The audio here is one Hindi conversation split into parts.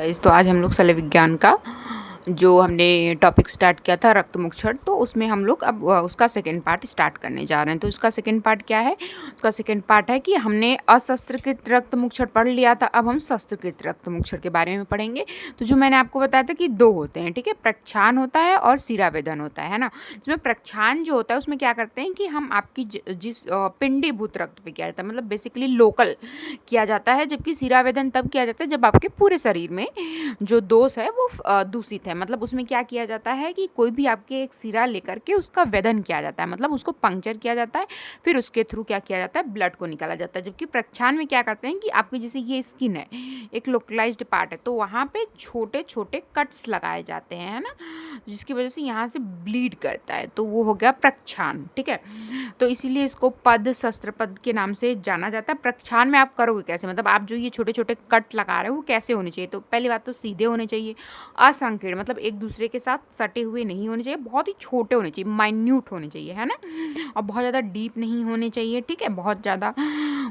तो आज हम लोग शल्य विज्ञान का जो हमने टॉपिक स्टार्ट किया था रक्त मुक्षण, तो उसमें हम लोग अब उसका सेकंड पार्ट स्टार्ट करने जा रहे हैं। तो उसका सेकंड पार्ट क्या है? उसका सेकंड पार्ट है कि हमने अशस्त्रकृत रक्त मुक्षण पढ़ लिया था, अब हम शस्त्रकृत रक्त मुक्षण के बारे में पढ़ेंगे। तो जो मैंने आपको बताया था कि दो होते हैं, ठीक है, प्रक्षालन होता है और शिरावेदन होता है ना। इसमें प्रक्षालन जो होता है उसमें क्या करते हैं कि हम आपकी जिस पिंडीभूत रक्त पे किया जाता है, मतलब बेसिकली लोकल किया जाता है, जबकि शिरावेदन तब किया जाता है जब आपके पूरे शरीर में जो दोष है वो दूषित है। मतलब उसमें क्या किया जाता है कि कोई भी आपके एक सिरा लेकर के उसका वेदन किया जाता है, मतलब उसको पंक्चर किया जाता है, फिर उसके थ्रू क्या किया जाता है, ब्लड को निकाला जाता है। जबकि प्रक्षालन में क्या करते हैं कि आपकी जैसे ये स्किन है, एक लोकलाइज्ड पार्ट है, तो वहाँ पे छोटे छोटे कट्स लगाए जाते हैं, है ना, जिसकी वजह से यहाँ से ब्लीड करता है, तो वो हो गया प्रक्षालन। ठीक है, तो इसीलिए इसको पद शस्त्र पद के नाम से जाना जाता है। प्रक्षालन में आप करोगे कैसे, मतलब आप जो ये छोटे छोटे कट लगा रहे हो वो कैसे होने चाहिए? तो पहली बात तो सीधे होने चाहिए, असंकीर्ण, मतलब एक दूसरे के साथ सटे हुए नहीं होने चाहिए, बहुत ही छोटे होने चाहिए, माइन्यूट होने चाहिए, है ना, और बहुत ज़्यादा डीप नहीं होने चाहिए। ठीक है, बहुत ज़्यादा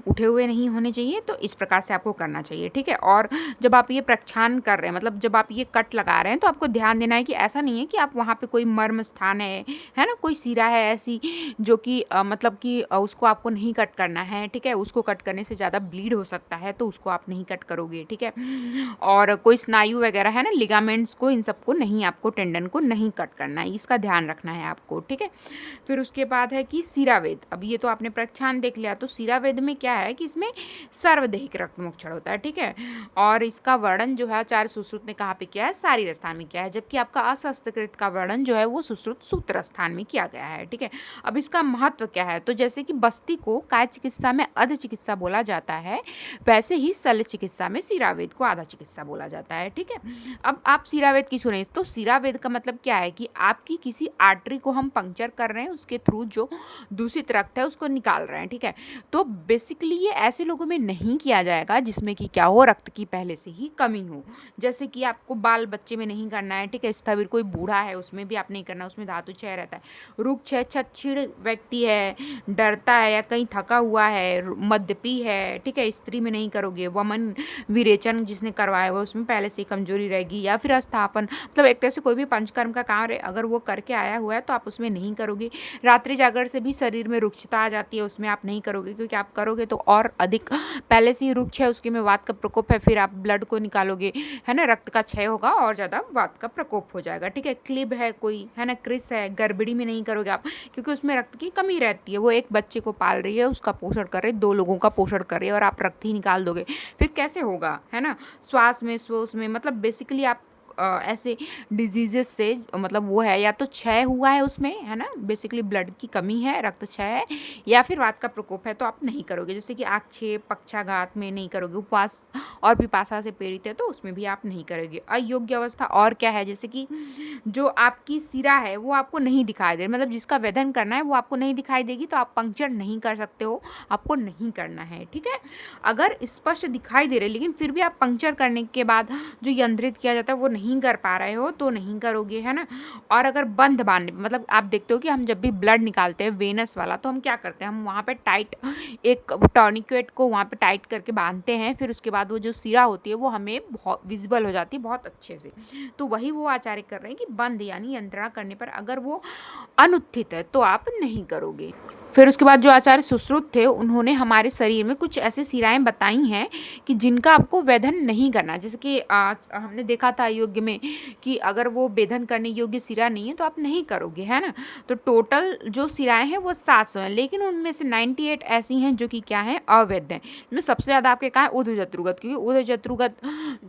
उठे हुए नहीं होने चाहिए। तो इस प्रकार से आपको करना चाहिए। ठीक है, और जब आप ये प्रक्षालन कर रहे हैं, मतलब जब आप ये कट लगा रहे हैं, तो आपको ध्यान देना है कि ऐसा नहीं है कि आप वहाँ पे कोई मर्म स्थान है ना, कोई सिरा है ऐसी जो कि मतलब कि उसको आपको नहीं कट करना है। ठीक है, उसको कट करने से ज़्यादा ब्लीड हो सकता है, तो उसको आप नहीं कट करोगे। ठीक है, और कोई स्नायु वगैरह है ना, लिगामेंट्स को, इन सबको नहीं, आपको टेंडन को नहीं कट करना है, इसका ध्यान रखना है आपको। ठीक है, फिर उसके बाद है कि शिरावेद। अब ये तो आपने प्रक्षालन देख लिया, तो शिरावेद में क्या है कि इसमें सर्वदेहिक रक्त मोक्षण होता है। ठीक है, और इसका वर्णन जो है आचार्य सुश्रुत ने कहाँ पे किया है? शारीर स्थान में किया है, जबकि आपका अशस्त्रकृत का वर्णन जो है वो सुश्रुत सूत्र स्थान में किया गया है। ठीक है, अब इसका महत्व क्या है? तो जैसे कि बस्ती को काय चिकित्सा में अध चिकित्सा बोला जाता है, वैसे ही शल्य चिकित्सा में शिरावेद को आधा चिकित्सा बोला जाता है। ठीक है, अब आप शिरावेद की सुने, तो शिरावेद का मतलब क्या है कि आपकी किसी आर्टरी को हम पंक्चर कर रहे हैं, उसके थ्रू जो दूषित रक्त है उसको निकाल रहे हैं। ठीक है, तो बेसिकली ये ऐसे लोगों में नहीं किया जाएगा जिसमें कि क्या हो, रक्त की पहले से ही कमी हो। जैसे कि आपको बाल बच्चे में नहीं करना है। ठीक है, स्थविर कोई बूढ़ा है उसमें भी आप नहीं करना, उसमें धातु क्षय रहता है। रुक्ष क्षय छछिड़ व्यक्ति है, डरता है या कहीं थका हुआ है, मद्यपी है, ठीक है, स्त्री में नहीं करोगे। वमन विरेचन जिसने करवाया हुआ उसमें पहले से ही कमजोरी रहेगी, या फिर अस्थापन, मतलब एक तरह से कोई भी पंचकर्म का कार्य अगर वो करके आया हुआ है तो आप उसमें नहीं करोगे। रात्रि जागरण से भी शरीर में रुक्षता आ जाती है, उसमें आप नहीं करोगे, क्योंकि आप करोगे तो और अधिक पहले से ही रुक्ष है, उसके में वात का प्रकोप है, फिर आप ब्लड को निकालोगे, है ना, रक्त का क्षय होगा और ज़्यादा वात का प्रकोप हो जाएगा। ठीक है, क्लिब है कोई, है ना, क्रिस है, गर्भड़ी में नहीं करोगे आप, क्योंकि उसमें रक्त की कमी रहती है। वो एक बच्चे को पाल रही है, उसका पोषण कर रही है, दो लोगों का पोषण कर रही है, और आप रक्त ही निकाल दोगे, फिर कैसे होगा, है ना। श्वास में श्वास में, मतलब बेसिकली आप ऐसे डिजीजेस से, मतलब वो है या तो क्षय हुआ है उसमें, है ना, बेसिकली ब्लड की कमी है, रक्त क्षय है, या फिर वात का प्रकोप है, तो आप नहीं करोगे। जैसे कि आक्षेप पक्षाघात में नहीं करोगे, उपवास और पिपासा से पीड़ित है तो उसमें भी आप नहीं करोगे। अयोग्य अवस्था और क्या है, जैसे कि जो आपकी सिरा है वो आपको नहीं दिखाई दे, मतलब जिसका वेदन करना है वो आपको नहीं दिखाई देगी, तो आप पंक्चर नहीं कर सकते हो, आपको नहीं करना है। ठीक है, अगर स्पष्ट दिखाई दे रहे लेकिन फिर भी आप पंक्चर करने के बाद जो यंत्रित किया जाता है वो नहीं कर पा रहे हो तो नहीं करोगे, है ना। और अगर बंध बांधने, मतलब आप देखते हो कि हम जब भी ब्लड निकालते हैं वेनस वाला, तो हम क्या करते हैं, हम वहाँ पे टाइट एक टॉर्निकेट को वहाँ पे टाइट करके बांधते हैं, फिर उसके बाद वो जो सिरा होती है वो हमें बहुत विजिबल हो जाती है बहुत अच्छे से। तो वही वो आचार्य कर रहे हैं कि बंध यानी यंत्रणा करने पर अगर वो अनुत्थित है तो आप नहीं करोगे। फिर उसके बाद जो आचार्य सुश्रुत थे उन्होंने हमारे शरीर में कुछ ऐसे सिराएं बताई हैं कि जिनका आपको वेधन नहीं करना। जैसे कि आज हमने देखा था योग्य में कि अगर वो वेधन करने योग्य सिरा नहीं है तो आप नहीं करोगे, है ना। तो टोटल जो सिराएं हैं वो 700 हैं, लेकिन उनमें से 98 ऐसी हैं जो कि क्या है, अवैध हैं। इसमें सबसे ज़्यादा आपके कहाँ है, ऊर्ध्व जत्रुगत, क्योंकि ऊर्ध्व जत्रुगत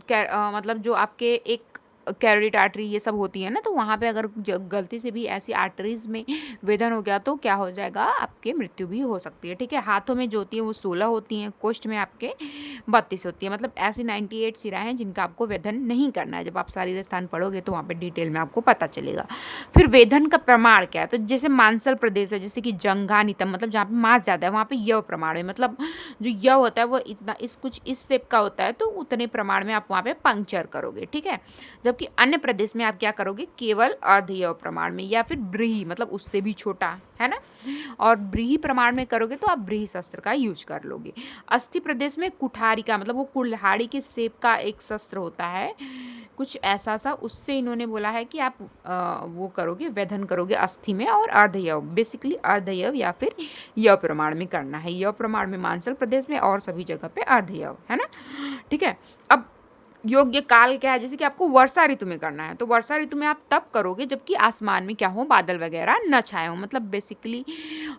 मतलब जो आपके एक कैरोटिड आर्टरी ये सब होती है ना, तो वहाँ पे अगर गलती से भी ऐसी आर्टरीज में वेदन हो गया तो क्या हो जाएगा, आपके मृत्यु भी हो सकती है। ठीक है, हाथों में जो होती है वो 16 होती हैं, कोष्ठ में आपके 32 होती है, मतलब ऐसी 98 सिराएं हैं जिनका आपको वेदन नहीं करना है। जब आप शारीर स्थान पढ़ोगे तो वहाँ पे डिटेल में आपको पता चलेगा। फिर वेदन का प्रमाण क्या है, तो जैसे मांसल प्रदेश है, जैसे कि जंघानितम, मतलब जहाँ पे मांस ज़्यादा है वहाँ पे यव प्रमाण है, मतलब जो यव होता है वो इतना इस कुछ इस शेप का होता है, तो उतने प्रमाण में आप वहाँ पे पंक्चर करोगे। ठीक है, जब जबकि अन्य प्रदेश में आप क्या करोगे, केवल अर्धयव प्रमाण में या फिर ब्रीही मतलब उससे भी छोटा, है ना, और ब्रीही प्रमाण में करोगे तो आप ब्रीही शस्त्र का यूज कर लोगे। अस्थि प्रदेश में कुठारी का मतलब वो कुल्हाड़ी के शेप का एक शस्त्र होता है कुछ ऐसा सा, उससे इन्होंने बोला है कि आप वो करोगे, वेधन करोगे अस्थि में, और अर्धयव बेसिकली अर्धयव या फिर यव प्रमाण में करना है। यव प्रमाण में हिमाचल प्रदेश में और सभी जगह पे अर्धयव, है ना, ठीक है। अब योग्य काल क्या है, जैसे कि आपको वर्षा ऋतु में करना है तो वर्षा ऋतु में आप तब करोगे जबकि आसमान में क्या हो, बादल वगैरह न छाए हो, मतलब बेसिकली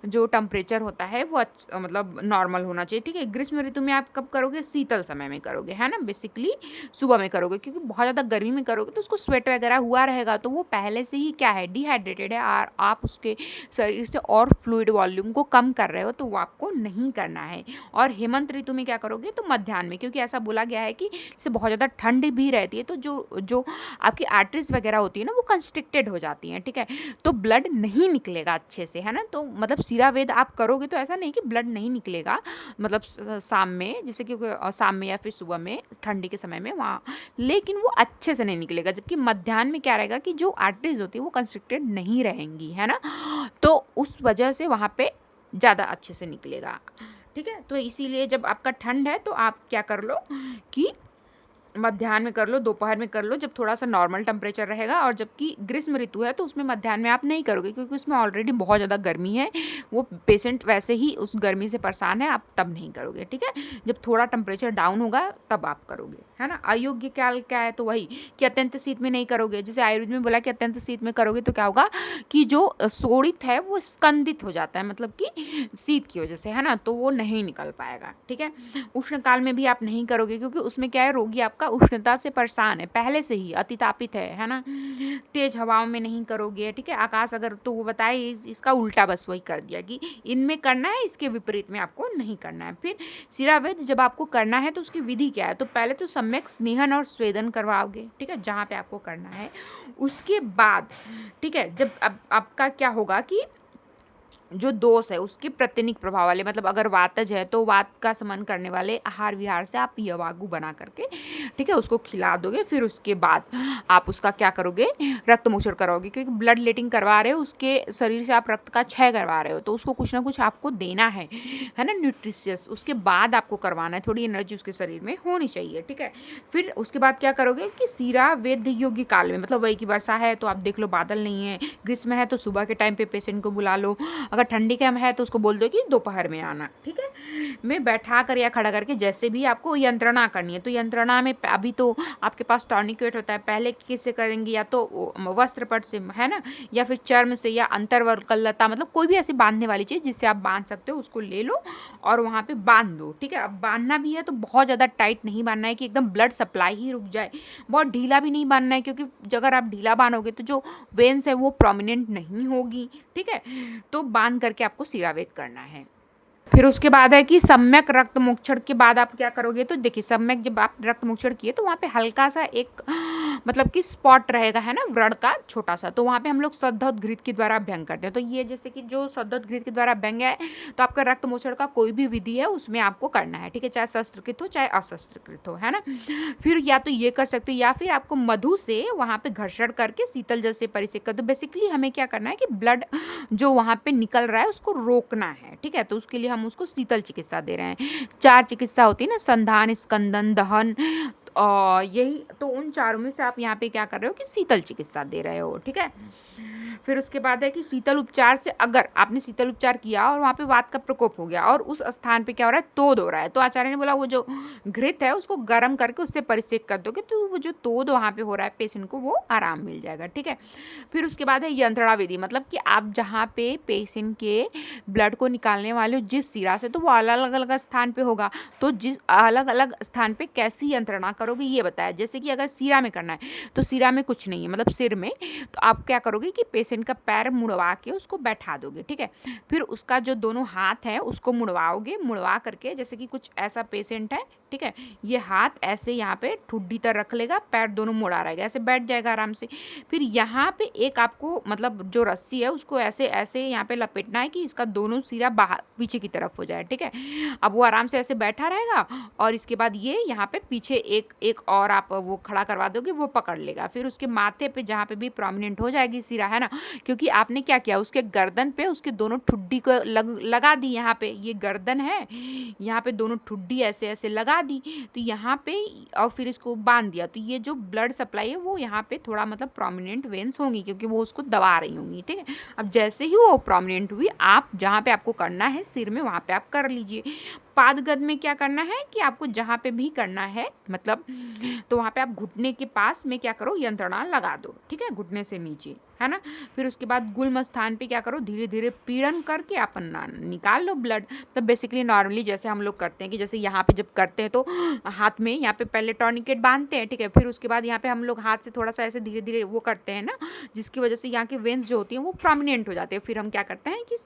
जो टेम्परेचर होता है वो मतलब नॉर्मल होना चाहिए, ठीक है। ग्रीष्म ऋतु में आप कब करोगे, शीतल समय में करोगे, है ना, बेसिकली सुबह में करोगे, क्योंकि बहुत ज़्यादा गर्मी में करोगे तो उसको स्वेट वगैरह हुआ रहेगा तो वो पहले से ही क्या है, डिहाइड्रेटेड है, और आप उसके शरीर से और फ्लूइड वॉल्यूम को कम कर रहे हो तो वो आपको नहीं करना है। और हेमंत ऋतु में क्या करोगे, तो मध्याह्न में, क्योंकि ऐसा बोला गया है कि इससे बहुत ज़्यादा ठंड भी रहती है तो जो जो आपकी आर्टरीज वगैरह होती है ना वो कंस्ट्रिक्टेड हो जाती हैं, ठीक है, तो ब्लड नहीं निकलेगा अच्छे से, है ना। तो मतलब सिरावेद आप करोगे तो ऐसा नहीं कि ब्लड नहीं निकलेगा, मतलब शाम में, जैसे कि शाम में या फिर सुबह में ठंडी के समय में वहाँ, लेकिन वो अच्छे से नहीं निकलेगा। जबकि मध्याह्न में क्या रहेगा कि जो आर्टरीज होती है वो कंस्ट्रिक्टेड नहीं रहेंगी, है ना, तो उस वजह से वहाँ पे ज़्यादा अच्छे से निकलेगा, ठीक है। तो इसीलिए जब आपका ठंड है तो आप क्या कर लो कि मध्याह्न में कर लो, दोपहर में कर लो जब थोड़ा सा नॉर्मल टेम्परेचर रहेगा, और जबकि ग्रीष्म ऋतु है तो उसमें मध्याह्न में आप नहीं करोगे क्योंकि उसमें ऑलरेडी बहुत ज़्यादा गर्मी है, वो पेशेंट वैसे ही उस गर्मी से परेशान है, आप तब नहीं करोगे, ठीक है। जब थोड़ा टेम्परेचर डाउन होगा तब आप करोगे, है ना। अयोग्य काल क्या है, तो वही कि अत्यंत शीत में नहीं करोगे, जैसे आयुर्वेद में बोला कि अत्यंत शीत में करोगे तो क्या होगा कि जो शोणित है वो स्कंदित हो जाता है, मतलब कि शीत की वजह से, है ना, तो वो नहीं निकल पाएगा, ठीक है। उष्ण काल में भी आप नहीं करोगे क्योंकि उसमें क्या है, रोगी आपका उष्णता से परेशान है, पहले से ही अतितापित है ना, तेज हवाओं में नहीं करोगे, ठीक है। आकाश अगर, तो वो बताए इसका उल्टा बस वही कर दिया कि इनमें करना है, इसके विपरीत में आपको नहीं करना है। फिर सिरावेद जब आपको करना है तो उसकी विधि क्या है, तो पहले तो सम्यक स्नेहन और स्वेदन करवाओगे, ठीक है, जहाँ पे आपको करना है। उसके बाद, ठीक है, जब अब आपका क्या होगा कि जो दोष है उसके प्रतिनिक प्रभाव वाले, मतलब अगर वातज है तो वात का समन करने वाले आहार विहार से आप यवागु बना करके, ठीक है, उसको खिला दोगे। फिर उसके बाद आप उसका क्या करोगे, रक्त मोचन कराओगे, क्योंकि ब्लड लेटिंग करवा रहे हो, उसके शरीर से आप रक्त का क्षय करवा रहे हो तो उसको कुछ ना कुछ आपको देना है ना, न्यूट्रिशियस। उसके बाद आपको करवाना है, थोड़ी एनर्जी उसके शरीर में होनी चाहिए, ठीक है। फिर उसके बाद क्या करोगे कि सीरा वेद योग्य काल में, मतलब वही की वर्षा है तो आप देख लो बादल नहीं है, ग्रीष्म है तो सुबह के टाइम पे पेशेंट को बुला लो, अगर ठंडी का है तो उसको बोल दो कि दोपहर में आना, ठीक है, में बैठा कर या खड़ा करके, जैसे भी आपको यंत्रणा करनी है। तो यंत्रणा में अभी तो आपके पास टॉर्निकेट होता है, पहले किससे करेंगे, या तो वस्त्रपट से, है ना, या फिर चर्म से, या अंतर्वल्कलता, मतलब कोई भी ऐसी बांधने वाली चीज़ जिससे आप बांध सकते हो उसको ले लो और वहाँ पे बांध दो, ठीक है। अब बांधना भी है तो बहुत ज़्यादा टाइट नहीं बांधना है कि एकदम ब्लड सप्लाई ही रुक जाए, बहुत ढीला भी नहीं बांधना है, क्योंकि अगर आप ढीला बांधोगे तो जो वेन्स है वो प्रोमिनेंट नहीं होगी, ठीक है। तो बांध करके आपको सिरावेद करना है। फिर उसके बाद है कि सम्यक रक्त मोक्षण के बाद आप क्या करोगे, तो देखिए सम्यक जब आप रक्त मोक्षण किए तो वहाँ पे हल्का सा एक मतलब कि स्पॉट रहेगा, है ना, व्रण का छोटा सा, तो वहाँ पे हम लोग शुद्धोदघृत के द्वारा अभ्यंग करते हैं। तो ये जैसे कि जो शुद्धोदघृत के द्वारा अभ्यंग है तो आपका रक्त मोक्षण का कोई भी विधि है उसमें आपको करना है, ठीक है, चाहे शस्त्रकृत हो चाहे अशस्त्रकृत हो, है ना। फिर या तो ये कर सकते हो या फिर आपको मधु से वहाँ पे घर्षण करके शीतल जल से परिषेक कर दो। बेसिकली हमें क्या करना है कि ब्लड जो वहाँ पे निकल रहा है उसको रोकना है, ठीक है, तो उसके लिए हम उसको शीतल चिकित्सा दे रहे हैं। 4 चिकित्सा होती है ना, संधान, स्कंदन, दहन, यही तो उन चारों में से आप यहाँ पे क्या कर रहे हो कि शीतल चिकित्सा दे रहे हो, ठीक है। फिर उसके बाद है कि शीतल उपचार से, अगर आपने शीतल उपचार किया और वहाँ पे वात का प्रकोप हो गया और उस स्थान पे क्या हो रहा है, तोद हो रहा है, तो आचार्य ने बोला वो जो घृत है उसको गर्म करके उससे परिषेक कर दोगे तो वो जो तोद वहाँ पे हो रहा है पेशेंट को वो आराम मिल जाएगा, ठीक है। फिर उसके बाद है यंत्रणा विधि, मतलब कि आप जहाँ पे पेशेंट के ब्लड को निकालने वाले हो जिस सिरा से, तो वो अलग अलग स्थान पे होगा, तो जिस अलग अलग स्थान पे कैसी यंत्रणा करोगे ये बताया। जैसे कि अगर सिरा में करना है तो सिरा में कुछ नहीं है, मतलब सिर में, तो आप क्या करोगे कि पेशेंट का पैर मुड़वा के उसको बैठा दोगे, ठीक है। फिर उसका जो दोनों हाथ है उसको मुड़वाओगे, मुड़वा करके, जैसे कि कुछ ऐसा पेशेंट है, ठीक है, ये हाथ ऐसे यहाँ पे ठुड्डी तर रख लेगा, पैर दोनों मुड़ा रहेगा, ऐसे बैठ जाएगा आराम से। फिर यहाँ पे एक आपको मतलब जो रस्सी है उसको ऐसे ऐसे यहाँ पे लपेटना है कि इसका दोनों सिरा बाहर पीछे की तरफ हो जाए, ठीक है। अब वो आराम से ऐसे बैठा रहेगा और इसके बाद ये यहाँ पे पीछे एक एक और आप वो खड़ा करवा दोगे, वो पकड़ लेगा। फिर उसके माथे पे जहाँ पे भी प्रोमिनेंट हो जाएगी सिरा, है ना, क्योंकि आपने क्या किया, उसके गर्दन पे उसके दोनों ठुड्डी को लगा दी। यहाँ पे ये गर्दन है, यहाँ पे दोनों ठुड्डी ऐसे ऐसे लगा दी, तो यहाँ पे और फिर इसको बांध दिया, तो ये जो ब्लड सप्लाई है वो यहाँ पे थोड़ा मतलब प्रोमिनेंट वेन्स होंगी, क्योंकि वो उसको दबा रही होंगी, ठीक है। अब जैसे ही वो प्रोमिनेंट हुई, आप जहाँ पे आपको करना है सिर में, वहाँ पे आप कर लीजिए। पादगद में क्या करना है कि आपको जहाँ पे भी करना है मतलब, तो वहाँ पे आप घुटने के पास में क्या करो, यंत्रणा लगा दो, ठीक है, घुटने से नीचे, है ना। फिर उसके बाद गुल्म स्थान पे क्या करो, धीरे धीरे पीड़न करके अपन निकाल लो ब्लड। तो बेसिकली नॉर्मली जैसे हम लोग करते हैं कि जैसे यहाँ पे जब करते हैं तो हाथ में यहाँ पे पहले टॉर्निकेट बांधते हैं, ठीक है, फिर उसके बाद यहाँ पे हम लोग हाथ से थोड़ा सा ऐसे धीरे धीरे वो करते हैं ना, जिसकी वजह से यहाँ के वेन्स जो होती हैं वो प्रोमिनेंट हो जाते हैं। फिर हम क्या करते हैं कि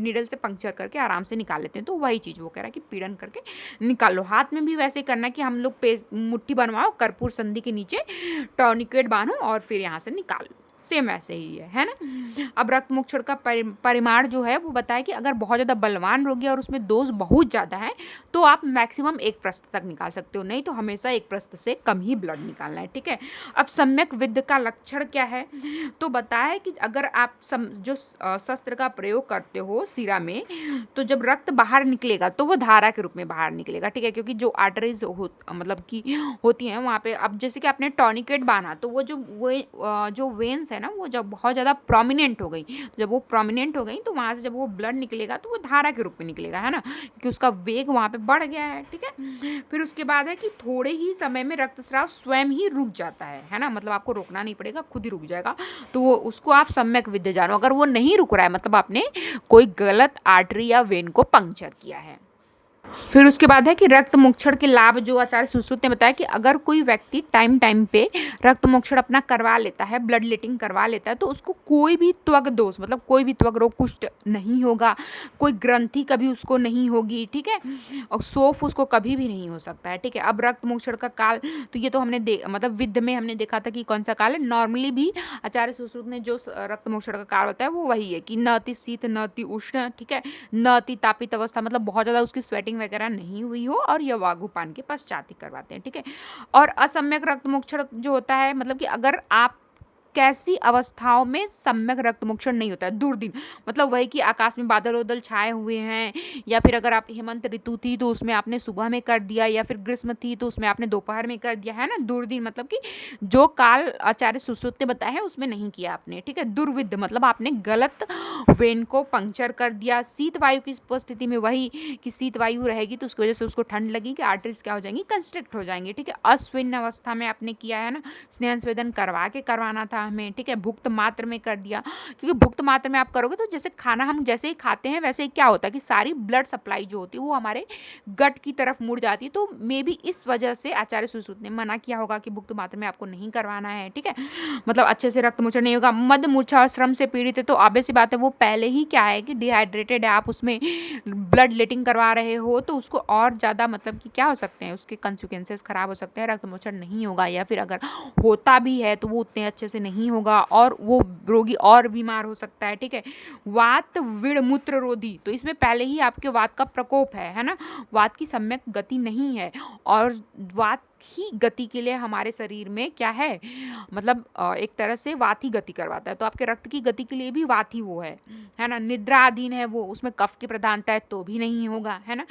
नीडल से पंक्चर करके आराम से निकाल लेते हैं। तो वही चीज़ वो कह रहा है कि पीड़न करके निकालो। हाथ में भी वैसे करना कि हम लोग मुट्ठी बनवाओ, कर्पूर संधि के नीचे टॉर्निकेट बांधो और फिर यहाँ से निकालो, सेम ऐसे ही है ना। अब रक्त मोक्षण का परिमाण जो है वो बताया कि अगर बहुत ज़्यादा बलवान रोगी और उसमें डोज बहुत ज़्यादा है तो आप मैक्सिमम 1 प्रस्थ तक निकाल सकते हो, नहीं तो हमेशा 1 प्रस्थ से कम ही ब्लड निकालना है, ठीक है। अब सम्यक विद्ध का लक्षण क्या है, तो बताया कि अगर आप जो शस्त्र का प्रयोग करते हो सिरा में, तो जब रक्त बाहर निकलेगा तो वो धारा के रूप में बाहर निकलेगा, ठीक है, क्योंकि जो आर्टरीज मतलब कि होती हैं वहाँ पे, अब जैसे कि आपने टॉर्निकेट बांधा तो वो जो वेन्स है ना, वो जब बहुत ज़्यादा प्रोमिनेंट हो गई, तो जब वो प्रोमिनेंट हो गई तो वहाँ से जब वो ब्लड निकलेगा तो वो धारा के रूप में निकलेगा, है ना, क्योंकि उसका वेग वहाँ पे बढ़ गया है, ठीक है। फिर उसके बाद है कि थोड़े ही समय में रक्तस्राव स्वयं ही रुक जाता है ना, मतलब आपको रोकना नहीं पड़ेगा, खुद ही रुक जाएगा। तो वो उसको आप सम्यक विद्ध जानो। अगर वो नहीं रुक रहा है मतलब आपने कोई गलत आर्टरी या वेन को पंक्चर किया है। फिर उसके बाद है कि रक्त मोक्षण के लाभ जो आचार्य सुश्रुत ने बताया कि अगर कोई व्यक्ति टाइम टाइम पे रक्त मोक्षण अपना करवा लेता है, ब्लड लेटिंग करवा लेता है, तो उसको कोई भी त्वग दोष मतलब कोई भी त्वग रोग कुष्ठ नहीं होगा, कोई ग्रंथि कभी उसको नहीं होगी, ठीक है, और सोफ उसको कभी भी नहीं हो सकता है, ठीक है। अब रक्त मोक्षण का काल, तो ये तो हमने मतलब विद्ध में हमने देखा था कि कौन सा काल है। नॉर्मली भी आचार्य सुश्रुत ने जो रक्त मोक्षण का काल बताया वो वही है कि न अति शीत न अति उष्ण, ठीक है, न अति तापित अवस्था, मतलब बहुत ज़्यादा उसकी स्वेटिंग वगैरह नहीं हुई हो, और यह वागुपान के पश्चात ही करवाते हैं, ठीक है। और असम्यक रक्त मोक्षण जो होता है मतलब कि अगर आप कैसी अवस्थाओं में सम्यक रक्त मोक्षण नहीं होता है, दुर्दिन, मतलब वही कि आकाश में बादल उदल छाए हुए हैं, या फिर अगर आप हेमंत ऋतु थी तो उसमें आपने सुबह में कर दिया, या फिर ग्रीष्म थी तो उसमें आपने दोपहर में कर दिया, है ना। दुर्दिन मतलब कि जो काल आचार्य सुश्रुत ने बताया है उसमें नहीं किया आपने, ठीक है। दुर्विद्ध मतलब आपने गलत वेन को पंक्चर कर दिया। शीत वायु की उपस्थिति में वही कि शीत वायु रहेगी तो उसकी वजह से उसको ठंड लगेगी, आर्टरीज क्या हो जाएंगी, कंस्ट्रिक्ट हो जाएंगे, ठीक है। अस्विन अवस्था में आपने किया है ना, स्नेहन स्वेदन करवा के करवाना था हमें, ठीक है। भुक्त मात्र में कर दिया, क्योंकि भुक्त मात्र में आप करोगे तो जैसे खाना हम जैसे ही खाते हैं वैसे ही क्या होता है कि सारी ब्लड सप्लाई जो होती है वो हमारे गट की तरफ मुड़ जाती है। तो मे बी इस वजह से आचार्य सुश्रुत ने मना किया होगा कि भुक्त मात्र में आपको नहीं करवाना है, ठीक है, मतलब अच्छे से रक्त मोचन नहीं होगा। मद मूर्छा और श्रम से पीड़ित है तो ऑब्वियस सी बात है वो पहले ही क्या है कि डिहाइड्रेटेड है, आप उसमें ब्लड लेटिंग करवा रहे हो तो उसको और ज़्यादा मतलब कि क्या हो सकते हैं, उसके कंसिक्वेंसेस खराब हो सकते हैं, रक्त मोचन नहीं होगा, या फिर अगर होता भी है तो वो उतने अच्छे से नहीं होगा और वो रोगी और बीमार हो सकता है, ठीक है। वात विड़ मूत्र रोधी, तो इसमें पहले ही आपके वात का प्रकोप है ना, वात की सम्यक गति नहीं है, और वात ही गति के लिए हमारे शरीर में क्या है मतलब एक तरह से वात ही गति करवाता है, तो आपके रक्त की गति के लिए भी वात ही वो है ना। निद्राधीन है वो, उसमें कफ की प्रधानता है तो भी नहीं होगा, है ना।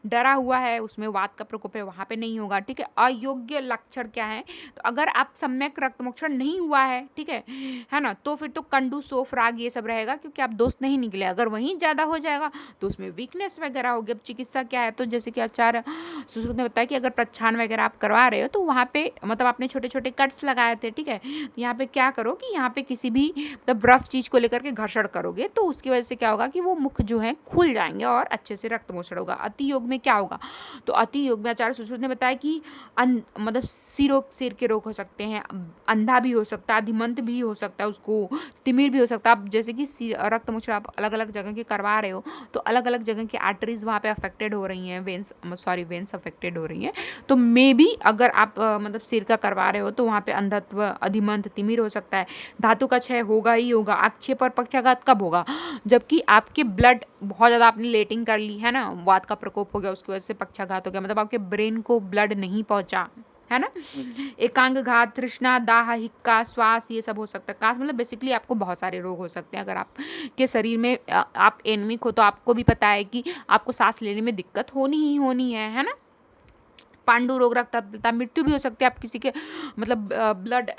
डरा हुआ है उसमें वात का प्रकोप है, वहाँ पे नहीं होगा, ठीक है। अयोग्य लक्षण क्या है, तो अगर आप सम्यक रक्त मोक्षण नहीं हुआ है, ठीक है ना, तो फिर तो कंडू सोफ राग ये सब रहेगा, क्योंकि आप दोस्त नहीं निकले। अगर वहीं ज़्यादा हो जाएगा तो उसमें वीकनेस वगैरह होगी। अब चिकित्सा क्या है, तो जैसे कि आचार्य सुश्रुत ने बताया कि अगर प्रच्छान वगैरह आप करवा रहे हो तो वहाँ पे मतलब आपने छोटे छोटे कट्स लगाए थे, ठीक है, तो यहाँ पे क्या करो कि यहाँ पे किसी भी मतलब रफ चीज़ को लेकर के घर्षण करोगे तो उसकी वजह से क्या होगा कि वो मुख जो है खुल जाएंगे और अच्छे से रक्त मोक्षण होगा। अति योग में क्या होगा, तो अति योग में आचार्य सुश्रुत ने बताया कि मतलब सिर के रोग हो सकते हैं, अंधा भी हो सकता है, अधिमंत भी हो सकता है, उसको तिमिर भी हो सकता है। आप जैसे कि रक्त मोक्षण आप अलग अलग जगह के करवा रहे हो तो अलग अलग जगह की आर्टरीज वहाँ पे अफेक्टेड हो रही हैं, वेन्स अफेक्टेड हो रही हैं, तो मे बी अगर आप मतलब सिर का करवा रहे हो तो वहाँ पे अंधत्व, अधिमंत, तिमिर हो सकता है। धातु का क्षय होगा ही होगा। आक्षेप और पक्षाघात कब होगा, जबकि आपके ब्लड बहुत ज़्यादा आपने लेटिंग कर ली है ना, वात का प्रकोप हो गया, उसकी वजह से पक्षाघात हो गया, मतलब आपके ब्रेन को ब्लड नहीं पहुँचा, है ना। एकांग घात, तृष्णा, दाह, हिक्का, श्वास, ये सब हो सकता है। काश मतलब बेसिकली आपको बहुत सारे रोग हो सकते हैं। अगर आपके शरीर में आप एनीमिक हो तो आपको भी पता है कि आपको सांस लेने में दिक्कत होनी ही होनी है ना। पांडु रोग, रक्तअल्पता, मृत्यु भी हो सकती है। आप किसी के मतलब ब्लड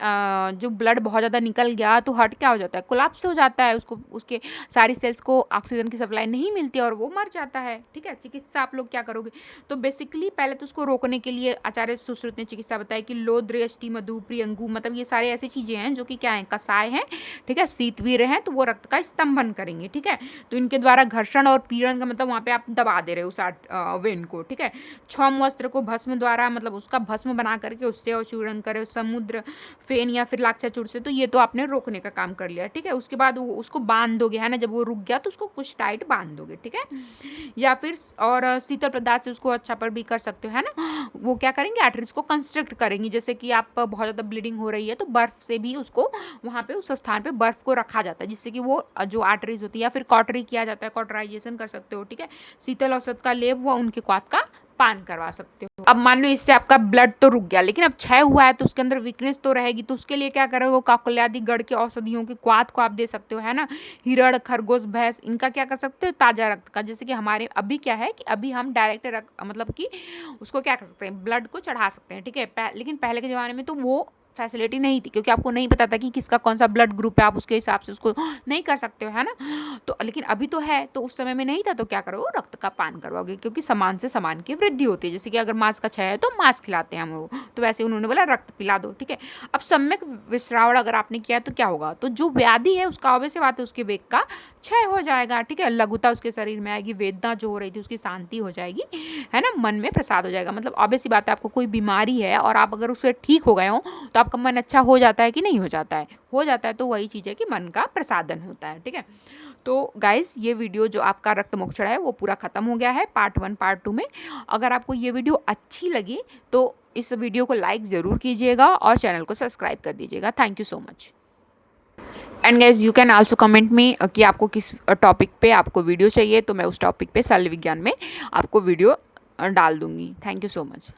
जो ब्लड बहुत ज़्यादा निकल गया तो हार्ट क्या हो जाता है, कोलैप्स हो जाता है, उसको उसके सारी सेल्स को ऑक्सीजन की सप्लाई नहीं मिलती और वो मर जाता है। ठीक है, चिकित्सा आप लोग क्या करोगे, तो बेसिकली पहले तो उसको रोकने के लिए आचार्य सुश्रुत ने चिकित्सा बताई कि लोद्र, यष्टि, मधु, प्रियंगु, मतलब ये सारे ऐसी चीज़ें हैं जो कि क्या है, कसाय हैं। ठीक है, शीतवीर हैं तो वो रक्त का स्तंभन करेंगे। ठीक है, तो इनके द्वारा घर्षण और पीड़न का मतलब वहाँ पे आप दबा दे रहे हो उस वेन को। ठीक है, क्षौम वस्त्र को भस्म द्वारा मतलब उसका भस्म बना करके उससे और चूर्ण करे, समुद्र फेन या फिर लाक्षाचूर्ण से, तो ये तो आपने रोकने का काम कर लिया। ठीक है, उसके बाद वो उसको बांध दोगे, है ना, जब वो रुक गया तो उसको कुछ टाइट बांध दोगे। ठीक है, या फिर और शीतल पदार्थ से उसको अच्छा पर भी कर सकते हो, है ना। वो क्या करेंगे, आर्टरीज को कंस्ट्रक्ट करेंगी। जैसे कि आप बहुत ज़्यादा ब्लीडिंग हो रही है तो बर्फ से भी उसको वहाँ पे उस स्थान पे बर्फ को रखा जाता है, जिससे कि वो जो आर्टरीज होती है, या फिर कॉटरी किया जाता है, कॉटराइजेशन कर सकते हो। ठीक है, शीतल औषध का लेप व उनके क्वाथ का पान करवा सकते हो। अब मान लो इससे आपका ब्लड तो रुक गया, लेकिन अब क्षय हुआ है तो उसके अंदर वीकनेस तो रहेगी, तो उसके लिए क्या करोगे, काकुल्यादि गढ़ के औषधियों के क्वाथ को आप दे सकते हो, है ना। हिरण, खरगोश, भैंस, इनका क्या कर सकते हो, ताजा रक्त का। जैसे कि हमारे अभी क्या है कि अभी हम डायरेक्ट रक्त मतलब कि उसको क्या कर सकते हैं, ब्लड को चढ़ा सकते हैं। ठीक है, लेकिन पहले के ज़माने में तो वो फैसिलिटी नहीं थी, क्योंकि आपको नहीं पता था कि किसका कौन सा ब्लड ग्रुप है, आप उसके हिसाब से उसको नहीं कर सकते हो, है ना। तो लेकिन अभी तो है, तो उस समय में नहीं था, तो क्या करोगे, रक्त का पान करवाओगे, क्योंकि समान से समान की वृद्धि होती है। जैसे कि अगर मांस का क्षय है तो मांस खिलाते हैं हम लोग, तो वैसे उन्होंने बोला रक्त पिला दो। ठीक है, अब सम्यक विश्रावण अगर आपने किया तो क्या होगा, तो जो व्याधि है उसका ऑब्वियस बात है उसके वेग का क्षय हो जाएगा। ठीक है, लघुता उसके शरीर में आएगी, वेदना जो हो रही थी उसकी शांति हो जाएगी, है ना, मन में प्रसाद हो जाएगा। मतलब ऑब्वियस बात है, आपको कोई बीमारी है और आप अगर उससे ठीक हो गए हो तो आपका मन अच्छा हो जाता है कि नहीं हो जाता है, हो जाता है। तो वही चीज़ है कि मन का प्रसादन होता है। ठीक है, तो गाइस ये वीडियो जो आपका रक्त मोक्षण है वो पूरा खत्म हो गया है पार्ट 1 पार्ट 2 में। अगर आपको ये वीडियो अच्छी लगी तो इस वीडियो को लाइक ज़रूर कीजिएगा और चैनल को सब्सक्राइब कर दीजिएगा। Thank you so much. And guys you can also comment में कि आपको किस टॉपिक पे आपको वीडियो चाहिए, तो मैं उस टॉपिक पे शल्य विज्ञान में आपको वीडियो डाल दूँगी। Thank you so much.